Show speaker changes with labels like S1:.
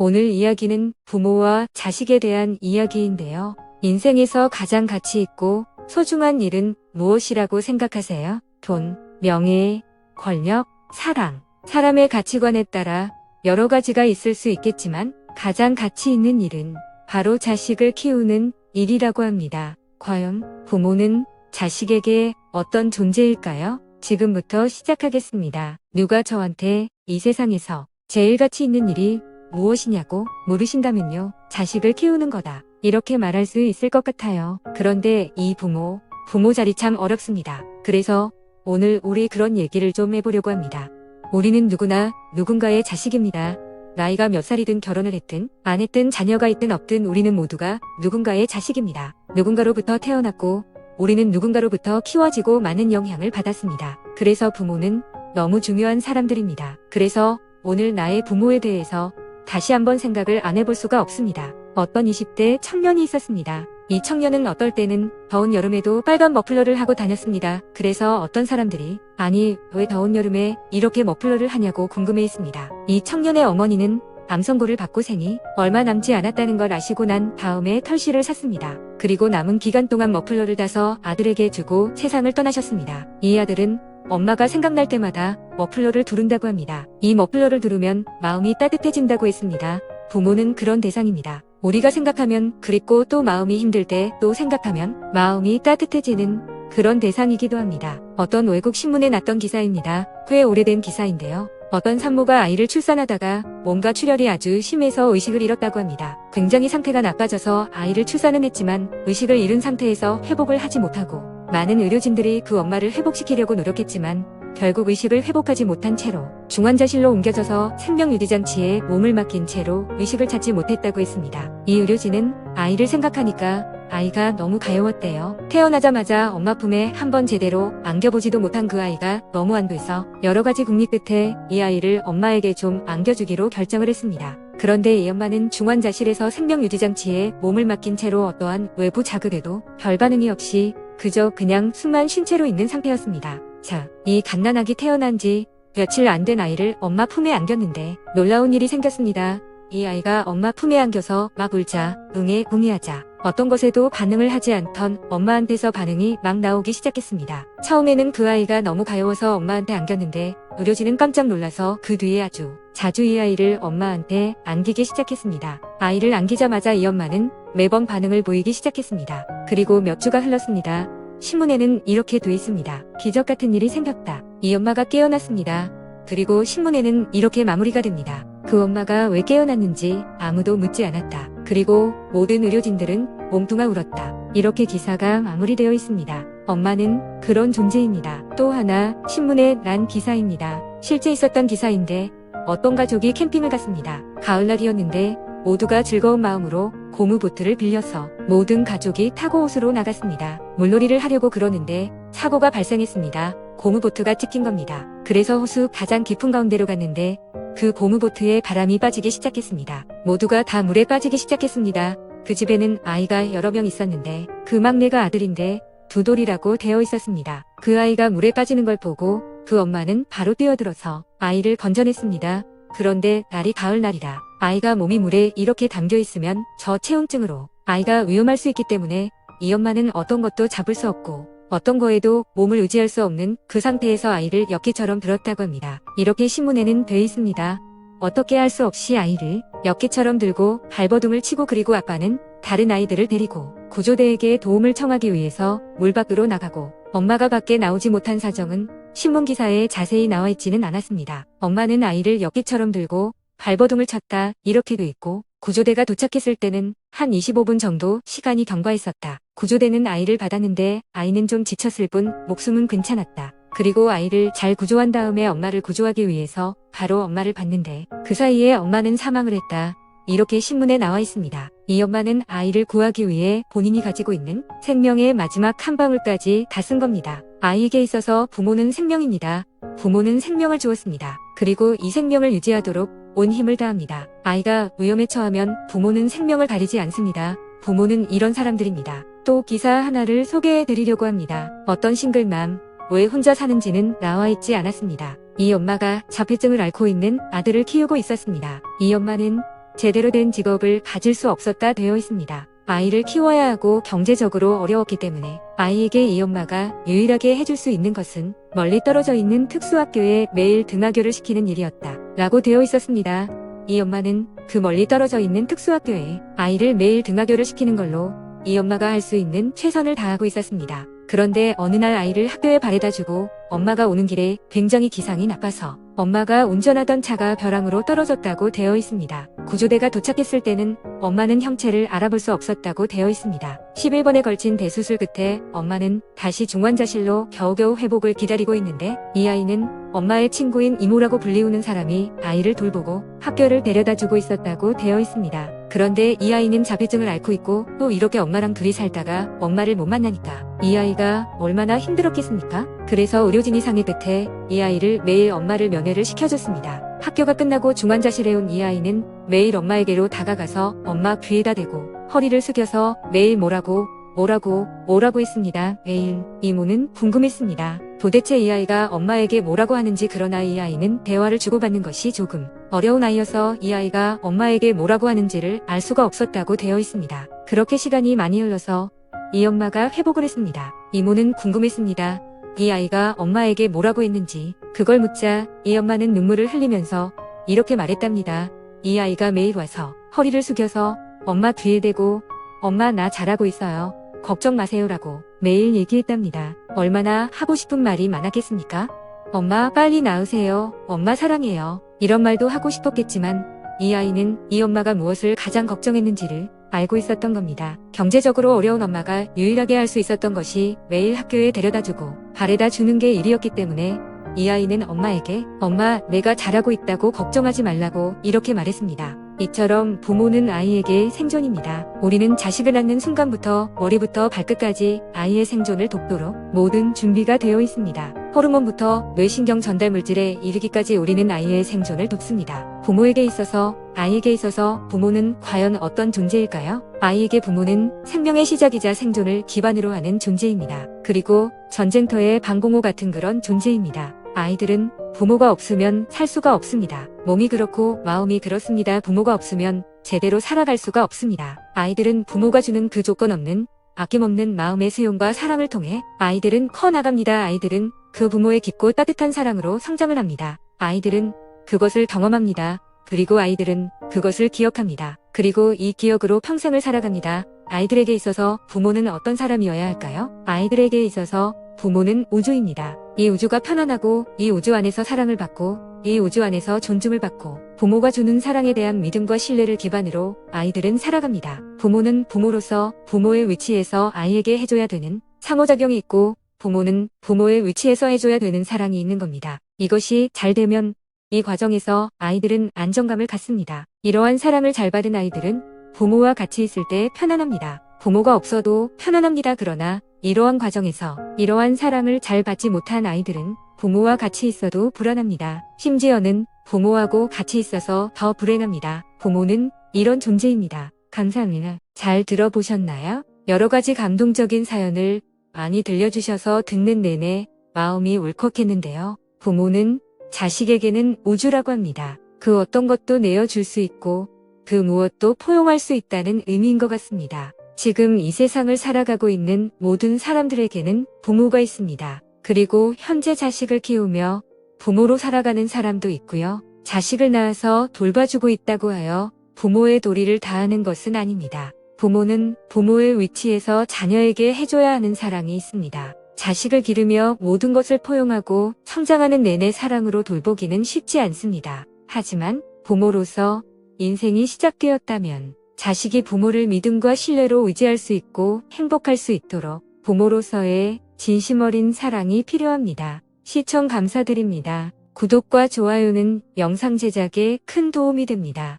S1: 오늘 이야기는 부모와 자식에 대한 이야기인데요. 인생에서 가장 가치 있고 소중한 일은 무엇이라고 생각하세요? 돈, 명예, 권력, 사랑. 사람의 가치관에 따라 여러 가지가 있을 수 있겠지만 가장 가치 있는 일은 바로 자식을 키우는 일이라고 합니다. 과연 부모는 자식에게 어떤 존재일까요? 지금부터 시작하겠습니다. 누가 저한테 이 세상에서 제일 가치 있는 일이 무엇이냐고 물으신다면요. 자식을 키우는 거다. 이렇게 말할 수 있을 것 같아요. 그런데 이 부모 자리 참 어렵습니다. 그래서 오늘 우리 그런 얘기를 좀 해보려고 합니다. 우리는 누구나 누군가의 자식입니다. 나이가 몇 살이든 결혼을 했든 안 했든 자녀가 있든 없든 우리는 모두가 누군가의 자식입니다. 누군가로부터 태어났고 우리는 누군가로부터 키워지고 많은 영향을 받았습니다. 그래서 부모는 너무 중요한 사람들입니다. 그래서 오늘 나의 부모에 대해서 다시 한번 생각을 안 해볼 수가 없습니다. 어떤 20대 청년이 있었습니다. 이 청년은 어떨 때는 더운 여름에도 빨간 머플러를 하고 다녔습니다. 그래서 어떤 사람들이 아니 왜 더운 여름에 이렇게 머플러를 하냐고 궁금해했습니다. 이 청년의 어머니는 암 선고를 받고 생이 얼마 남지 않았다는 걸 아시고 난 다음에 털실을 샀습니다. 그리고 남은 기간 동안 머플러를 따서 아들에게 주고 세상을 떠나셨습니다. 이 아들은 엄마가 생각날 때마다 머플러를 두른다고 합니다. 이 머플러를 두르면 마음이 따뜻해진다고 했습니다. 부모는 그런 대상입니다. 우리가 생각하면 그립고 또 마음이 힘들 때 또 생각하면 마음이 따뜻해지는 그런 대상이기도 합니다. 어떤 외국 신문에 났던 기사입니다. 꽤 오래된 기사인데요. 어떤 산모가 아이를 출산하다가 몸과 출혈이 아주 심해서 의식을 잃었다고 합니다. 굉장히 상태가 나빠져서 아이를 출산은 했지만 의식을 잃은 상태에서 회복을 하지 못하고 많은 의료진들이 그 엄마를 회복시키려고 노력했지만 결국 의식을 회복하지 못한 채로 중환자실로 옮겨져서 생명유지장치에 몸을 맡긴 채로 의식을 찾지 못했다고 했습니다. 이 의료진은 아이를 생각하니까 아이가 너무 가여웠대요. 태어나자마자 엄마 품에 한번 제대로 안겨보지도 못한 그 아이가 너무 안돼서 여러 가지 궁리 끝에 이 아이를 엄마에게 좀 안겨주기로 결정을 했습니다. 그런데 이 엄마는 중환자실에서 생명유지장치에 몸을 맡긴 채로 어떠한 외부 자극에도 별 반응이 없이 그냥 숨만 쉰 채로 있는 상태였습니다. 자, 이 갓난아기 태어난 지 며칠 안 된 아이를 엄마 품에 안겼는데 놀라운 일이 생겼습니다. 이 아이가 엄마 품에 안겨서 막 울자, 응애 응애하자 어떤 것에도 반응을 하지 않던 엄마한테서 반응이 막 나오기 시작했습니다. 처음에는 그 아이가 너무 가여워서 엄마한테 안겼는데 의료진은 깜짝 놀라서 그 뒤에 아주 자주 이 아이를 엄마한테 안기기 시작했습니다. 아이를 안기자마자 이 엄마는 매번 반응을 보이기 시작했습니다. 그리고 몇 주가 흘렀습니다. 신문에는 이렇게 돼 있습니다. 기적 같은 일이 생겼다. 이 엄마가 깨어났습니다. 그리고 신문에는 이렇게 마무리가 됩니다. 그 엄마가 왜 깨어났는지 아무도 묻지 않았다. 그리고 모든 의료진들은 몽둥아 울었다. 이렇게 기사가 마무리되어 있습니다. 엄마는 그런 존재입니다. 또 하나 신문에 난 기사입니다. 실제 있었던 기사인데 어떤 가족이 캠핑을 갔습니다. 가을날이었는데 모두가 즐거운 마음으로 고무보트를 빌려서 모든 가족이 타고 호수로 나갔습니다. 물놀이를 하려고 그러는데 사고가 발생했습니다. 고무보트가 찍힌 겁니다. 그래서 호수 가장 깊은 가운데로 갔는데 그 고무보트에 바람이 빠지기 시작했습니다. 모두가 다 물에 빠지기 시작했습니다. 그 집에는 아이가 여러 명 있었는데 그 막내가 아들인데 두돌이라고 되어 있었습니다. 그 아이가 물에 빠지는 걸 보고 그 엄마는 바로 뛰어들어서 아이를 건져냈습니다. 그런데 날이 가을날이라 아이가 몸이 물에 이렇게 담겨 있으면 저체온증으로 아이가 위험할 수 있기 때문에 이 엄마는 어떤 것도 잡을 수 없고 어떤 거에도 몸을 의지할 수 없는 그 상태에서 아이를 엿기처럼 들었다고 합니다. 이렇게 신문에는 돼 있습니다. 어떻게 할 수 없이 아이를 엿기처럼 들고 발버둥을 치고 그리고 아빠는 다른 아이들을 데리고 구조대에게 도움을 청하기 위해서 물 밖으로 나가고 엄마가 밖에 나오지 못한 사정은 신문 기사에 자세히 나와 있지는 않았습니다. 엄마는 아이를 엿기처럼 들고 발버둥을 쳤다 이렇게 돼 있고 구조대가 도착했을 때는 한 25분 정도 시간이 경과했었다. 구조대는 아이를 받았는데 아이는 좀 지쳤을 뿐 목숨은 괜찮았다. 그리고 아이를 잘 구조한 다음에 엄마를 구조하기 위해서 바로 엄마를 봤는데 그 사이에 엄마는 사망을 했다. 이렇게 신문에 나와 있습니다. 이 엄마는 아이를 구하기 위해 본인이 가지고 있는 생명의 마지막 한 방울까지 다 쓴 겁니다. 아이에게 있어서 부모는 생명입니다. 부모는 생명을 주었습니다. 그리고 이 생명을 유지하도록 온 힘을 다합니다. 아이가 위험에 처하면 부모는 생명을 가리지 않습니다. 부모는 이런 사람들입니다. 또 기사 하나를 소개해 드리려고 합니다. 어떤 싱글맘, 왜 혼자 사는지는 나와 있지 않았습니다. 이 엄마가 자폐증을 앓고 있는 아들을 키우고 있었습니다. 이 엄마는 제대로 된 직업을 가질 수 없었다 되어 있습니다. 아이를 키워야 하고 경제적으로 어려웠기 때문에 아이에게 이 엄마가 유일하게 해줄 수 있는 것은 멀리 떨어져 있는 특수학교에 매일 등하교를 시키는 일이었다 라고 되어 있었습니다. 이 엄마는 그 멀리 떨어져 있는 특수학교에 아이를 매일 등하교를 시키는 걸로 이 엄마가 할 수 있는 최선을 다하고 있었습니다. 그런데 어느 날 아이를 학교에 바래다 주고 엄마가 오는 길에 굉장히 기상이 나빠서 엄마가 운전하던 차가 벼랑으로 떨어졌다고 되어 있습니다. 구조대가 도착했을 때는 엄마는 형체를 알아볼 수 없었다고 되어 있습니다. 11번에 걸친 대수술 끝에 엄마는 다시 중환자실로 겨우겨우 회복을 기다리고 있는데 이 아이는 엄마의 친구인 이모라고 불리우는 사람이 아이를 돌보고 학교를 데려다 주고 있었다고 되어 있습니다. 그런데 이 아이는 자폐증을 앓고 있고 또 이렇게 엄마랑 둘이 살다가 엄마를 못 만나니까 이 아이가 얼마나 힘들었겠습니까? 그래서 의료진이 상의 끝에 이 아이를 매일 엄마를 면회를 시켜줬습니다. 학교가 끝나고 중환자실에 온 이 아이는 매일 엄마에게로 다가가서 엄마 귀에다 대고 허리를 숙여서 매일 뭐라고 했습니다. 매일 이모는 궁금했습니다. 도대체 이 아이가 엄마에게 뭐라고 하는지. 그러나 이 아이는 대화를 주고받는 것이 조금 어려운 아이여서 이 아이가 엄마에게 뭐라고 하는지를 알 수가 없었다고 되어 있습니다. 그렇게 시간이 많이 흘러서 이 엄마가 회복을 했습니다. 이모는 궁금했습니다. 이 아이가 엄마에게 뭐라고 했는지. 그걸 묻자 이 엄마는 눈물을 흘리면서 이렇게 말했답니다. 이 아이가 매일 와서 허리를 숙여서 엄마 뒤에 대고 엄마 나 잘하고 있어요. 걱정 마세요라고 매일 얘기했답니다. 얼마나 하고 싶은 말이 많았겠습니까? 엄마 빨리 나으세요. 엄마 사랑해요. 이런 말도 하고 싶었겠지만 이 아이는 이 엄마가 무엇을 가장 걱정했는지를 알고 있었던 겁니다. 경제적으로 어려운 엄마가 유일하게 할 수 있었던 것이 매일 학교에 데려다주고 바래다 주는 게 일이었기 때문에 이 아이는 엄마에게 엄마 내가 잘하고 있다고 걱정하지 말라고 이렇게 말했습니다. 이처럼 부모는 아이에게 생존입니다. 우리는 자식을 낳는 순간부터 머리부터 발끝까지 아이의 생존을 돕도록 모든 준비가 되어 있습니다. 호르몬부터 뇌신경 전달 물질에 이르기까지 우리는 아이의 생존을 돕습니다. 부모에게 있어서 아이에게 있어서 부모는 과연 어떤 존재일까요? 아이에게 부모는 생명의 시작이자 생존을 기반으로 하는 존재입니다. 그리고 전쟁터의 방공호 같은 그런 존재입니다. 아이들은 부모가 없으면 살 수가 없습니다. 몸이 그렇고 마음이 그렇습니다. 부모가 없으면 제대로 살아갈 수가 없습니다. 아이들은 부모가 주는 그 조건 없는 아낌없는 마음의 수용과 사랑을 통해 아이들은 커나갑니다. 아이들은 그 부모의 깊고 따뜻한 사랑으로 성장을 합니다. 아이들은 그것을 경험합니다. 그리고 아이들은 그것을 기억합니다. 그리고 이 기억으로 평생을 살아갑니다. 아이들에게 있어서 부모는 어떤 사람이어야 할까요? 아이들에게 있어서 부모는 우주입니다. 이 우주가 편안하고 이 우주 안에서 사랑을 받고 이 우주 안에서 존중을 받고 부모가 주는 사랑에 대한 믿음과 신뢰를 기반으로 아이들은 살아갑니다. 부모는 부모로서 부모의 위치에서 아이에게 해줘야 되는 상호작용이 있고 부모는 부모의 위치에서 해줘야 되는 사랑이 있는 겁니다. 이것이 잘 되면 이 과정에서 아이들은 안정감을 갖습니다. 이러한 사랑을 잘 받은 아이들은 부모와 같이 있을 때 편안합니다. 부모가 없어도 편안합니다. 그러나 이러한 과정에서 이러한 사랑을 잘 받지 못한 아이들은 부모와 같이 있어도 불안합니다. 심지어는 부모하고 같이 있어서 더 불행합니다. 부모는 이런 존재입니다. 감사합니다. 잘 들어보셨나요? 여러 가지 감동적인 사연을 많이 들려주셔서 듣는 내내 마음이 울컥했는데요. 부모는 자식에게는 우주라고 합니다. 그 어떤 것도 내어줄 수 있고 그 무엇도 포용할 수 있다는 의미인 것 같습니다. 지금 이 세상을 살아가고 있는 모든 사람들에게는 부모가 있습니다. 그리고 현재 자식을 키우며 부모로 살아가는 사람도 있고요. 자식을 낳아서 돌봐주고 있다고 하여 부모의 도리를 다하는 것은 아닙니다. 부모는 부모의 위치에서 자녀에게 해줘야 하는 사랑이 있습니다. 자식을 기르며 모든 것을 포용하고 성장하는 내내 사랑으로 돌보기는 쉽지 않습니다. 하지만 부모로서 인생이 시작되었다면 자식이 부모를 믿음과 신뢰로 의지할 수 있고 행복할 수 있도록 부모로서의 진심 어린 사랑이 필요합니다. 시청 감사드립니다. 구독과 좋아요는 영상 제작에 큰 도움이 됩니다.